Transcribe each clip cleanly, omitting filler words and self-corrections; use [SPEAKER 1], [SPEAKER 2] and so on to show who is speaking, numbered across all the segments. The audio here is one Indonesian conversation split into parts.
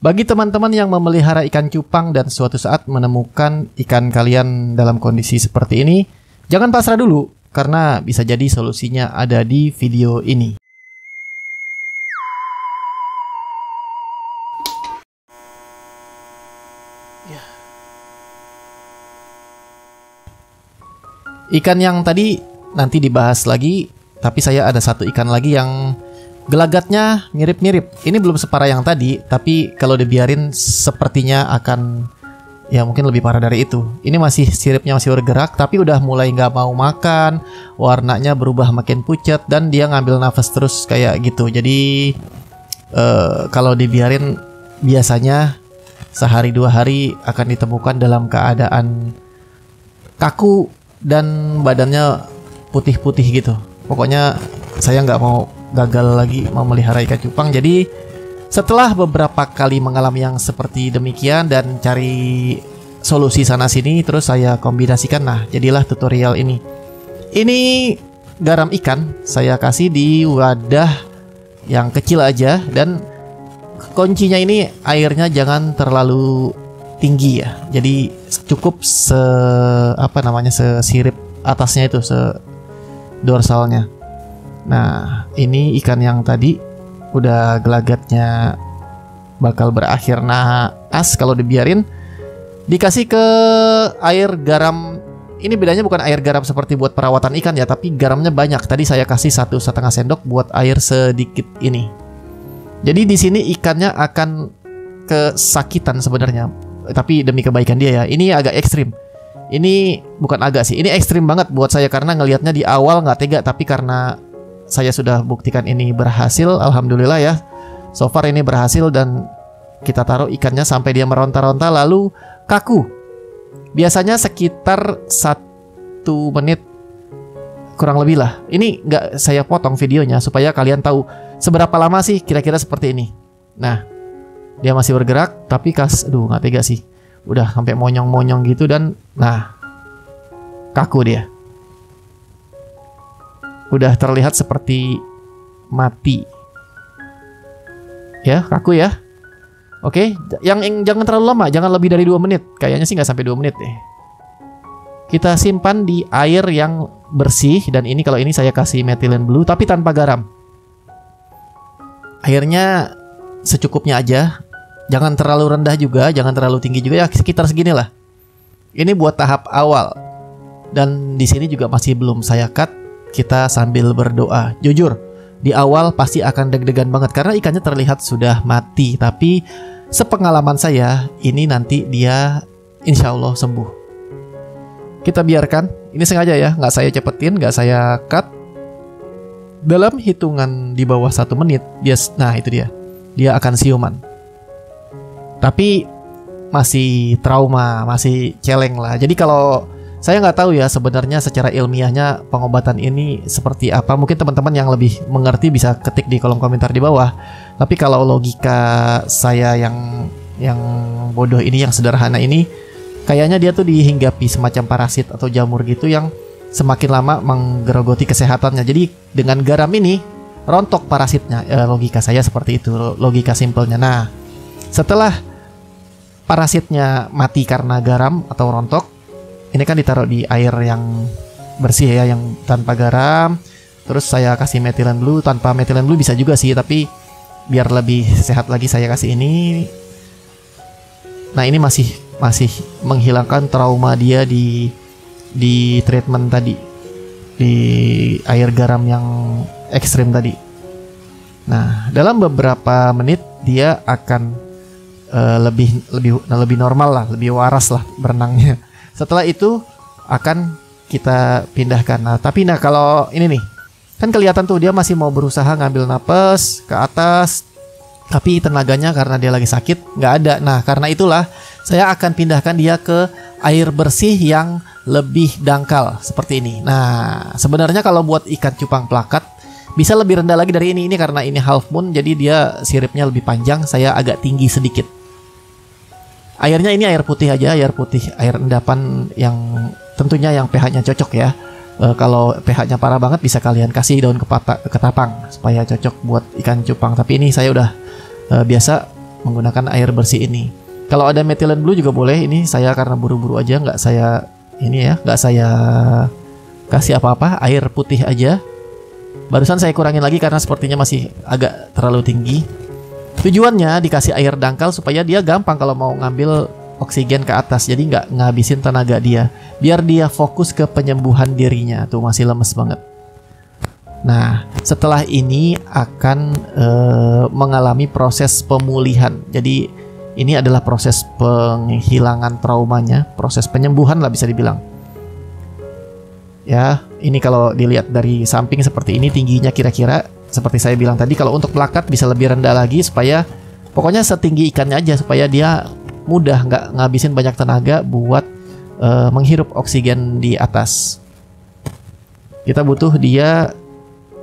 [SPEAKER 1] Bagi teman-teman yang memelihara ikan cupang dan suatu saat menemukan ikan kalian dalam kondisi seperti ini, jangan pasrah dulu, karena bisa jadi solusinya ada di video ini. Ikan yang tadi nanti dibahas lagi, tapi saya ada satu ikan lagi yang gelagatnya mirip-mirip. Ini belum separah yang tadi, tapi kalau dibiarin sepertinya akan ya mungkin lebih parah dari itu. Ini masih siripnya masih bergerak, tapi udah mulai nggak mau makan, warnanya berubah makin pucat, dan dia ngambil nafas terus kayak gitu. Jadi kalau dibiarin biasanya sehari 2 hari akan ditemukan dalam keadaan kaku dan badannya putih-putih gitu. Pokoknya saya nggak mau gagal lagi memelihara ikan cupang. Jadi setelah beberapa kali mengalami yang seperti demikian dan cari solusi sana sini, terus saya kombinasikan, nah jadilah tutorial ini. Ini garam ikan saya kasih di wadah yang kecil aja, dan kuncinya ini airnya jangan terlalu tinggi ya. Jadi cukup sesirip atasnya itu, dorsalnya. Nah, ini ikan yang tadi udah gelagatnya bakal berakhir naas kalau dibiarin. Dikasih ke air garam. Ini bedanya bukan air garam seperti buat perawatan ikan ya, tapi garamnya banyak. Tadi saya kasih 1,5 sendok buat air sedikit ini. Jadi di sini ikannya akan kesakitan sebenarnya, tapi demi kebaikan dia ya. Ini agak ekstrim. Ini bukan agak sih, ini ekstrim banget buat saya karena ngelihatnya di awal nggak tega, tapi karena saya sudah buktikan ini berhasil, alhamdulillah ya. So far ini berhasil, dan kita taruh ikannya sampai dia meronta-ronta lalu kaku. Biasanya sekitar 1 menit kurang lebih lah. Ini nggak saya potong videonya supaya kalian tahu seberapa lama sih kira-kira seperti ini. Nah, dia masih bergerak, tapi aduh nggak tega sih. Udah sampai monyong-monyong gitu, dan nah kaku dia. Udah terlihat seperti mati. Ya, kaku ya. Oke, yang jangan terlalu lama, jangan lebih dari 2 menit. Kayaknya sih nggak sampai 2 menit deh. Kita simpan di air yang bersih, dan ini kalau ini saya kasih methylene blue tapi tanpa garam. Airnya secukupnya aja. Jangan terlalu rendah juga, jangan terlalu tinggi juga ya, sekitar segini lah. Ini buat tahap awal. Dan di sini juga masih belum saya cut. Kita sambil berdoa. Jujur, di awal pasti akan deg-degan banget karena ikannya terlihat sudah mati. Tapi sepengalaman saya, ini nanti dia insya Allah sembuh. Kita biarkan. Ini sengaja ya, nggak saya cepetin, nggak saya cut. Dalam hitungan di bawah 1 menit, nah itu dia. Dia akan siuman. Tapi masih trauma, masih celeng lah. Jadi kalau saya nggak tahu ya sebenarnya secara ilmiahnya pengobatan ini seperti apa. Mungkin teman-teman yang lebih mengerti bisa ketik di kolom komentar di bawah. Tapi kalau logika saya yang bodoh ini, yang sederhana ini, kayaknya dia tuh dihinggapi semacam parasit atau jamur gitu yang semakin lama menggerogoti kesehatannya. Jadi dengan garam ini rontok parasitnya. Logika saya seperti itu, logika simpelnya. Nah, setelah parasitnya mati karena garam atau rontok, ini kan ditaruh di air yang bersih ya, yang tanpa garam. Terus saya kasih methylene blue. Tanpa methylene blue bisa juga sih, tapi biar lebih sehat lagi saya kasih ini. Nah, ini masih menghilangkan trauma dia di treatment tadi, di air garam yang ekstrim tadi. Nah, dalam beberapa menit dia akan lebih normal lah, lebih waras lah berenangnya. Setelah itu akan kita pindahkan. Nah, tapi kalau ini nih, kan kelihatan tuh dia masih mau berusaha ngambil napas ke atas, tapi tenaganya karena dia lagi sakit nggak ada. Nah, karena itulah saya akan pindahkan dia ke air bersih yang lebih dangkal seperti ini. Nah, sebenarnya kalau buat ikan cupang plakat bisa lebih rendah lagi dari ini. Ini karena ini half moon, jadi dia siripnya lebih panjang. Saya agak tinggi sedikit. Airnya ini air putih aja, air putih, air endapan yang tentunya yang pH-nya cocok ya. Kalau pH-nya parah banget bisa kalian kasih daun ketapang supaya cocok buat ikan cupang. Tapi ini saya udah biasa menggunakan air bersih ini. Kalau ada methylene blue juga boleh. Ini saya karena buru-buru aja, nggak saya kasih apa-apa, air putih aja. Barusan saya kurangin lagi karena sepertinya masih agak terlalu tinggi. Tujuannya dikasih air dangkal supaya dia gampang kalau mau ngambil oksigen ke atas, jadi nggak ngabisin tenaga dia, biar dia fokus ke penyembuhan dirinya. Tuh masih lemes banget. Nah, setelah ini akan mengalami proses pemulihan. Jadi ini adalah proses penghilangan traumanya, proses penyembuhan lah bisa dibilang. Ya, ini kalau dilihat dari samping seperti ini tingginya kira-kira seperti saya bilang tadi. Kalau untuk plakat bisa lebih rendah lagi supaya pokoknya setinggi ikannya aja, supaya dia mudah, nggak ngabisin banyak tenaga buat menghirup oksigen di atas. Kita butuh dia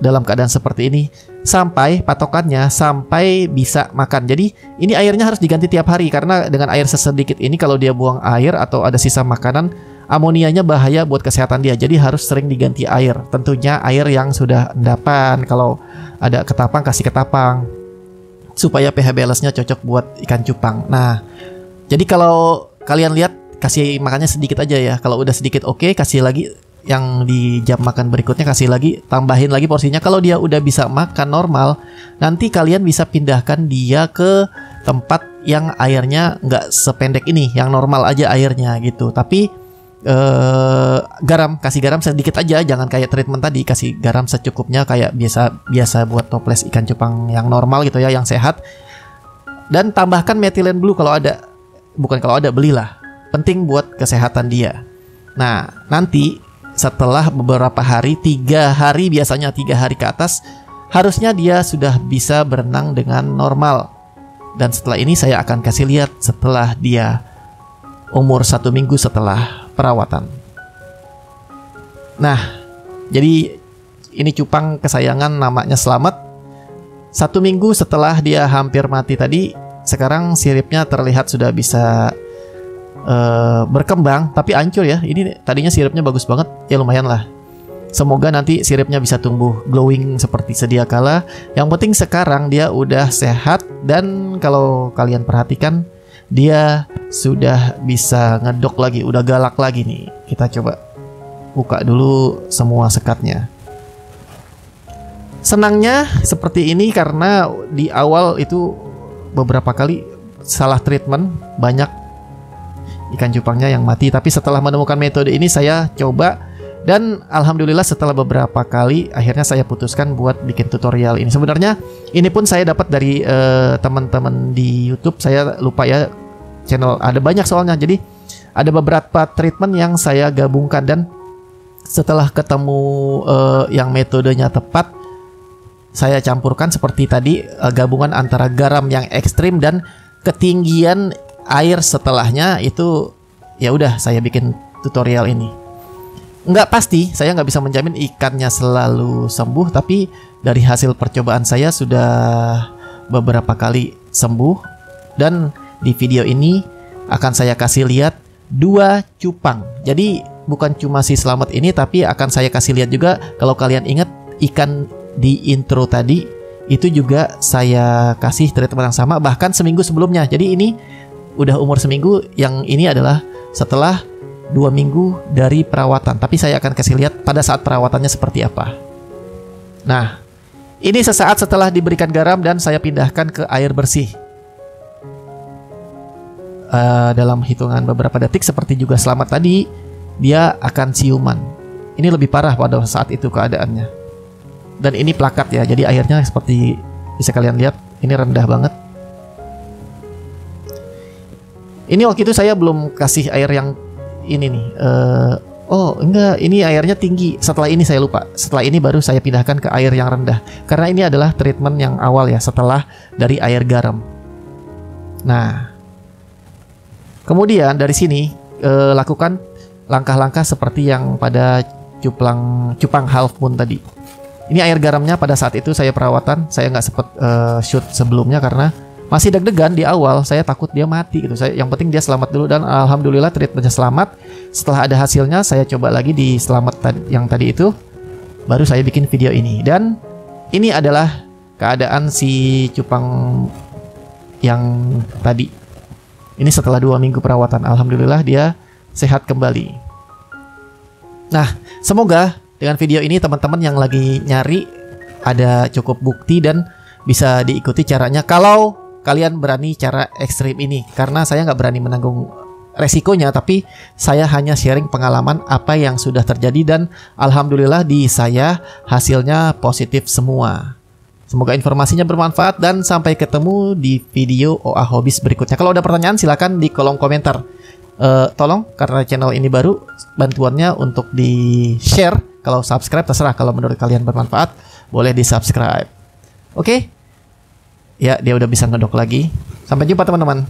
[SPEAKER 1] dalam keadaan seperti ini sampai patokannya sampai bisa makan. Jadi ini airnya harus diganti tiap hari, karena dengan air sesedikit ini kalau dia buang air atau ada sisa makanan, amonianya bahaya buat kesehatan dia. Jadi harus sering diganti air. Tentunya air yang sudah endapan. Kalau ada ketapang kasih ketapang supaya pH balance-nya cocok buat ikan cupang. Nah, jadi kalau kalian lihat kasih makannya sedikit aja ya. Kalau udah sedikit oke, kasih lagi. Yang di jam makan berikutnya kasih lagi, tambahin lagi porsinya. Kalau dia udah bisa makan normal, nanti kalian bisa pindahkan dia ke tempat yang airnya nggak sependek ini, yang normal aja airnya gitu. Tapi garam, kasih garam sedikit aja, jangan kayak treatment tadi, kasih garam secukupnya kayak biasa buat toples ikan cupang yang normal gitu ya, yang sehat. Dan tambahkan methylene blue kalau ada, bukan kalau ada, belilah, penting buat kesehatan dia. Nah, nanti setelah beberapa hari, 3 hari biasanya, 3 hari ke atas, harusnya dia sudah bisa berenang dengan normal. Dan setelah ini saya akan kasih lihat setelah dia umur 1 minggu setelah perawatan. Nah, jadi ini cupang kesayangan namanya Slamet. 1 minggu setelah dia hampir mati tadi, sekarang siripnya terlihat sudah bisa berkembang, tapi hancur ya. Ini tadinya siripnya bagus banget, ya lumayan lah. Semoga nanti siripnya bisa tumbuh glowing seperti sedia kala. Yang penting sekarang dia udah sehat, dan kalau kalian perhatikan dia sudah bisa ngedok lagi, udah galak lagi nih. Kita coba buka dulu semua sekatnya. Senangnya seperti ini karena di awal itu beberapa kali salah treatment, banyak ikan cupangnya yang mati. Tapi setelah menemukan metode ini saya coba, dan alhamdulillah setelah beberapa kali akhirnya saya putuskan buat bikin tutorial ini. Sebenarnya ini pun saya dapat dari teman-teman di YouTube. Saya lupa ya channel, ada banyak soalnya. Jadi ada beberapa treatment yang saya gabungkan, dan setelah ketemu yang metodenya tepat, saya campurkan seperti tadi, gabungan antara garam yang ekstrim dan ketinggian air setelahnya. Itu ya udah saya bikin tutorial ini. Nggak pasti, saya nggak bisa menjamin ikannya selalu sembuh, tapi dari hasil percobaan saya sudah beberapa kali sembuh. Dan di video ini akan saya kasih lihat 2 cupang. Jadi bukan cuma si Slamet ini, tapi akan saya kasih lihat juga. Kalau kalian ingat ikan di intro tadi, itu juga saya kasih treatment yang sama, bahkan seminggu sebelumnya. Jadi ini udah umur seminggu, yang ini adalah setelah 2 minggu dari perawatan. Tapi saya akan kasih lihat pada saat perawatannya seperti apa. Nah, ini sesaat setelah diberikan garam dan saya pindahkan ke air bersih. Dalam hitungan beberapa detik, seperti juga Slamet tadi, dia akan siuman. Ini lebih parah pada saat itu keadaannya. Dan ini plakat ya, jadi airnya seperti bisa kalian lihat, ini rendah banget. Ini waktu itu saya belum kasih air yang ini nih. Oh enggak, ini airnya tinggi. Setelah ini saya lupa. Setelah ini baru saya pindahkan ke air yang rendah. Karena ini adalah treatment yang awal ya, setelah dari air garam. Nah, kemudian dari sini lakukan langkah-langkah seperti yang pada cupang half moon tadi. Ini air garamnya pada saat itu saya perawatan. Saya nggak sempet shoot sebelumnya karena masih deg-degan di awal, saya takut dia mati gitu. Yang penting dia selamat dulu, dan alhamdulillah treatmentnya selamat. Setelah ada hasilnya, saya coba lagi di selamat yang tadi itu, baru saya bikin video ini. Dan ini adalah keadaan si cupang yang tadi. Ini setelah 2 minggu perawatan, alhamdulillah dia sehat kembali. Nah, semoga dengan video ini teman-teman yang lagi nyari ada cukup bukti dan bisa diikuti caranya kalau kalian berani cara ekstrim ini. Karena saya nggak berani menanggung resikonya, tapi saya hanya sharing pengalaman apa yang sudah terjadi dan alhamdulillah di saya hasilnya positif semua. Semoga informasinya bermanfaat dan sampai ketemu di video OA Hobbies berikutnya. Kalau ada pertanyaan silakan di kolom komentar. Tolong karena channel ini baru, bantuannya untuk di share. Kalau subscribe terserah, kalau menurut kalian bermanfaat boleh di subscribe. Oke? Ya, dia udah bisa ngedok lagi. Sampai jumpa teman-teman.